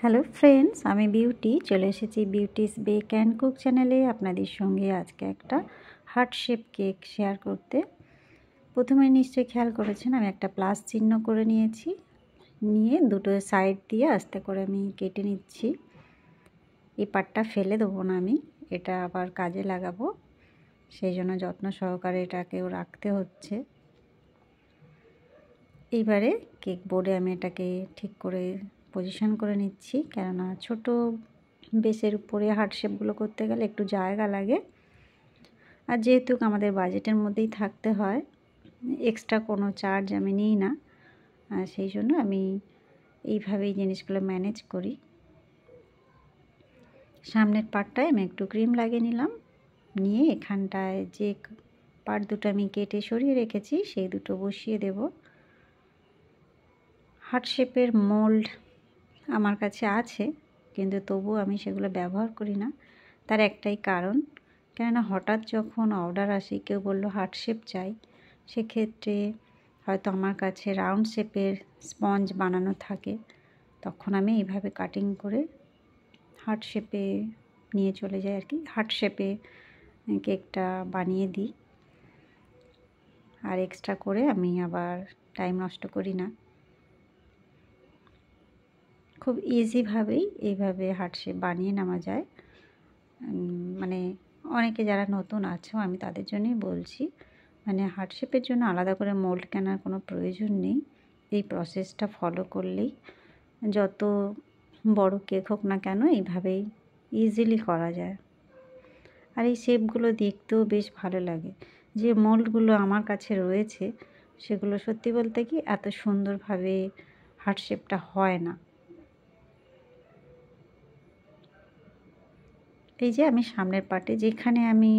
Hello friends, আমি beauty চলে এসেছি বিউটিস বেক অ্যান্ড কুক চ্যানেলে আপনাদের সঙ্গে আজকে একটা হার্ট শেপ কেক শেয়ার করতে। প্রথমে নিশ্চয়ই খেয়াল করেছেন আমি একটা প্লাস চিহ্ন করে নিয়েছি, নিয়ে দুটো সাইড দিয়ে আস্তে করে আমি কেটে নিচ্ছি। এই পার্টটা ফেলে দেবো না, আমি এটা আবার কাজে লাগাবো, সেই জন্য যত্ন সহকারে এটাকেও রাখতে হচ্ছে। এইবারে কেক বোর্ডে আমি এটাকে ঠিক করে পজিশন করে নিচ্ছি, কেননা ছোট বেসের উপরে হার্ট শেপগুলো করতে গেলে একটু জায়গা লাগে, আর যেহেতু আমাদের বাজেটের মধ্যেই থাকতে হয়, এক্সট্রা কোনো চার্জ আমি নিই না, সেই জন্য আমি এইভাবেই জিনিসগুলো ম্যানেজ করি। সামনের পার্টটায় আমি একটু ক্রিম লাগিয়ে নিলাম, নিয়ে এখানটায় যে পার্ট দুটো আমি কেটে সরিয়ে রেখেছি সেই দুটো বসিয়ে দেব। হার্ট শেপের মোল্ড আমার কাছে আছে, কিন্তু তবুও আমি সেগুলো ব্যবহার করি না। তার একটাই কারণ, কেননা হঠাৎ যখন অর্ডার আসে কেউ বলল হার্ট শেপ চাই, সেক্ষেত্রে হয়তো আমার কাছে রাউন্ড শেপের স্পঞ্জ বানানো থাকে, তখন আমি এইভাবে কাটিং করে হার্ট শেপে নিয়ে চলে যাই আর কি, হার্ট শেপে কেকটা বানিয়ে দিই। আর এক্সট্রা করে আমি আবার টাইম নষ্ট করি না, খুব ইজিভাবেই এইভাবে হার্ট শেপ বানিয়ে নেওয়া যায়। মানে অনেকে যারা নতুন আছো আমি তাদের জন্যই বলছি, মানে হার্ট শেপের জন্য আলাদা করে মোল্ড কেনার কোনো প্রয়োজন নেই। এই প্রসেসটা ফলো করলেই যত বড় কেক হোক না কেন এইভাবেই ইজিলি করা যায়। আর এই শেপগুলো দেখতেও বেশ ভালো লাগে। যে মোল্ডগুলো আমার কাছে রয়েছে সেগুলো সত্যি বলতে কি এত সুন্দরভাবে হার্ট শেপটা হয় না। এই যে আমি সামনের পার্টে যেখানে আমি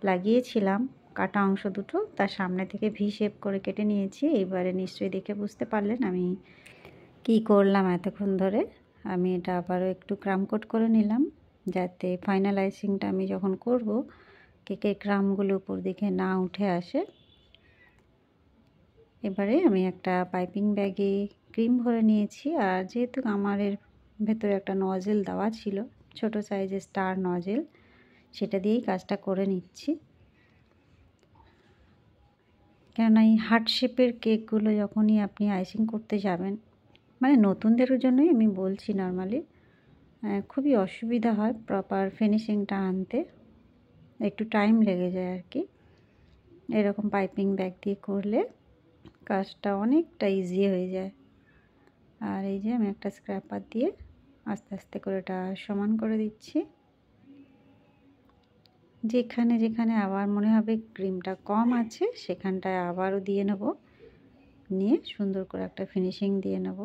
লাগিয়েছিলাম কাটা অংশ দুটো, তার সামনে থেকে ভি শেপ করে কেটে নিয়েছি। এইবারে নিশ্চয়ই দেখে বুঝতে পারলেন আমি কি করলাম এতক্ষণ ধরে। আমি এটা আবারও একটু ক্রাম কোট করে নিলাম, যাতে ফাইনাল আইসিংটা আমি যখন করব কেকের ক্রামগুলো উপর দিকে না উঠে আসে। এবারে আমি একটা পাইপিং ব্যাগে ক্রিম ভরে নিয়েছি, আর যেহেতু আমার এর ভেতরে একটা নজেল দেওয়া ছিল, ছোট সাইজের স্টার নজেল, সেটা দিয়েই কাজটা করে নিচ্ছি। কেননা এই হার্ট শেপের কেকগুলো যখনই আপনি আইসিং করতে যাবেন, মানে নতুনদের জন্যই আমি বলছি, নর্মালি খুবই অসুবিধা হয় প্রপার ফিনিশিংটা আনতে, একটু টাইম লেগে যায় আর কি। এরকম পাইপিং ব্যাগ দিয়ে করলে কাজটা অনেকটা ইজি হয়ে যায়। আর এই যে আমি একটা স্ক্র্যাপার দিয়ে আস্তে আস্তে করে এটা সমান করে দিচ্ছি। যেখানে যেখানে আবার মনে হবে ক্রিমটা কম আছে সেখানটায় আবারও দিয়ে নেব, নিয়ে সুন্দর করে একটা ফিনিশিং দিয়ে নেব।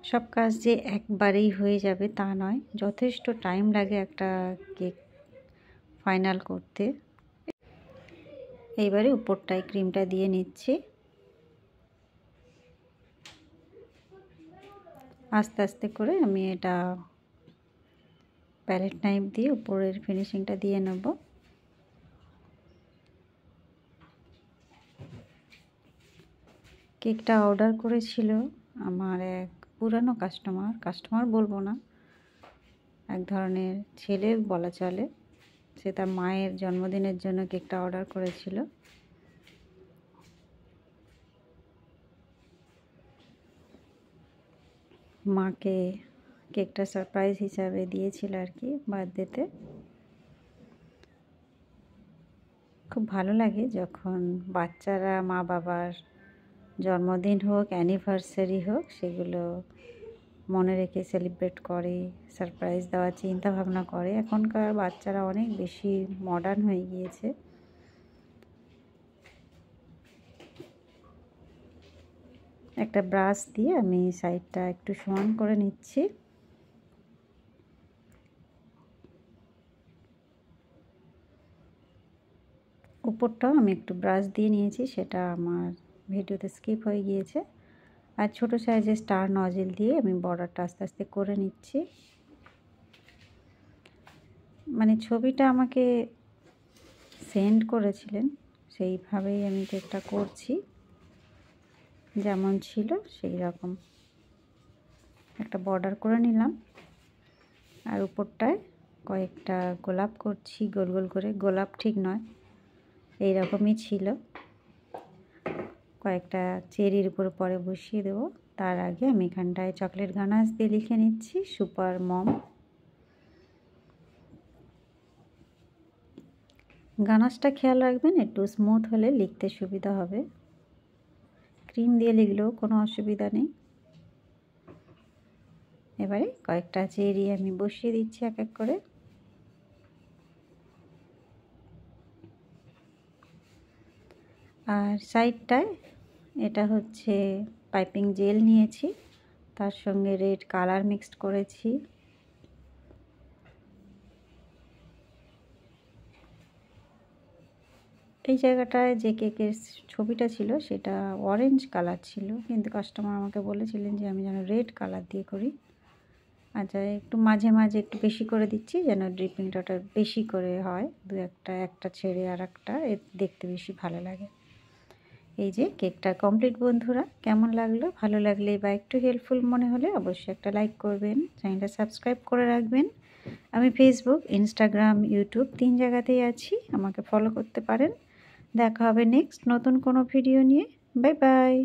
সব কাজ যে একবারেই হয়ে যাবে তা নয়, যথেষ্ট টাইম লাগে একটা কেক ফাইনাল করতে। এইবারে উপরটায় ক্রিমটা দিয়ে নিচ্ছি, আস্তে আস্তে করে আমি এটা প্যালেট নাইফ দিয়ে উপরের ফিনিশিংটা দিয়ে নেব। কেকটা অর্ডার করেছিল আমার এক পুরানো কাস্টমার বলবো না, এক ধরনের ছেলে বলা চলে। সে তার মায়ের জন্মদিনের জন্য কেকটা অর্ডার করেছিল। মাকে কেকটা সারপ্রাইজ হিসাবে দিয়েছিল আর কি, বার্থডেতে। খুব ভালো লাগে যখন বাচ্চারা মা বাবার জন্মদিন হোক, অ্যানিভার্সারি হোক, সেগুলো মনে রেখে সেলিব্রেট করে, সারপ্রাইজ দেওয়ার চিন্তা ভাবনা করে। এখনকার বাচ্চারা অনেক বেশি মডার্ন হয়ে গিয়েছে। একটা ব্রাশ দিয়ে আমি সাইডটা একটু সমান করে নিচ্ছি। উপরটাও আমি একটু ব্রাশ দিয়ে নিয়েছি, সেটা আমার ভিডিওতে স্কিপ হয়ে গিয়েছে। আর ছোট সাইজের স্টার নজেল দিয়ে আমি বর্ডারটা আস্তে আস্তে করে নিচ্ছি। মানে ছবিটা আমাকে সেন্ড করেছিলেন, সেইভাবেই আমি কেকটা করছি, যেমন ছিল সেই রকম। একটা বর্ডার করে নিলাম, আর উপরটায় কয়েকটা গোলাপ করছি গোল গোল করে। গোলাপ ঠিক নয়, এই রকমই ছিল। কয়েকটা চেরির উপর পরে বসিয়ে দেবো। তার আগে আমি এখানটায় চকলেট গানাশ দিয়ে লিখে নিচ্ছি সুপার মম। গানাশটা খেয়াল রাখবেন, একটু স্মুথ হলে লিখতে সুবিধা হবে। ক্রিম দিয়ে লিখলেও কোনো অসুবিধা নেই। এবারে কয়েকটা চেরি আমি বসিয়ে দিচ্ছি এক এক করে। আর সাইডটায় এটা হচ্ছে পাইপিং জেল নিয়েছি, তার সঙ্গে রেড কালার মিক্সড করেছি। এই জায়গাটায় যে কেকের ছবিটা ছিল সেটা অরেঞ্জ কালার ছিল, কিন্তু কাস্টমার আমাকে বলেছিলেন যে আমি যেন রেড কালার দিয়ে করি। আচ্ছা, একটু মাঝে মাঝে একটু বেশি করে দিচ্ছি যেন ড্রিপিংটা বেশি করে হয়, একটা ছেড়ে আর একটা, দেখতে বেশি ভালো লাগে। এই যে কেকটা কমপ্লিট বন্ধুরা। কেমন লাগলো? ভালো লাগলে বা একটু হেল্পফুল মনে হলে অবশ্যই একটা লাইক করবেন, চ্যানেলটা সাবস্ক্রাইব করে রাখবেন। আমি ফেসবুক, ইনস্টাগ্রাম, ইউটিউব 3 জায়গাতেই আছি, আমাকে ফলো করতে পারেন। দেখা হবে নেক্সট নতুন কোনো ভিডিও নিয়ে। Bye bye.